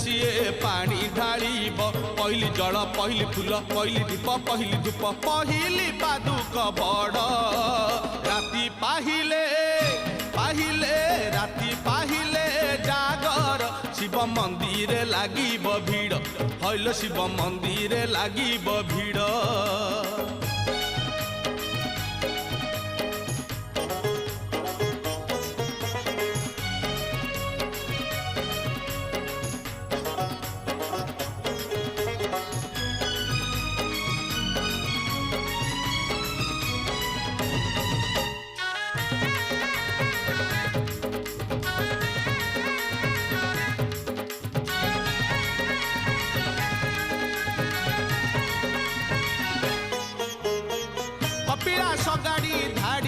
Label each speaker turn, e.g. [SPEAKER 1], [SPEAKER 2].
[SPEAKER 1] CA पानी ढालिब पहली जल पहली फूल पहली दीप पहली धूप पहली पादुक बड़ राति पाहिले पाहिले राति पाहिले जागर शिव मंदिर लागिब भीड़ हईल शिव मंदिर लागिब भीड़। कपिलास गाड़ी धाड़ी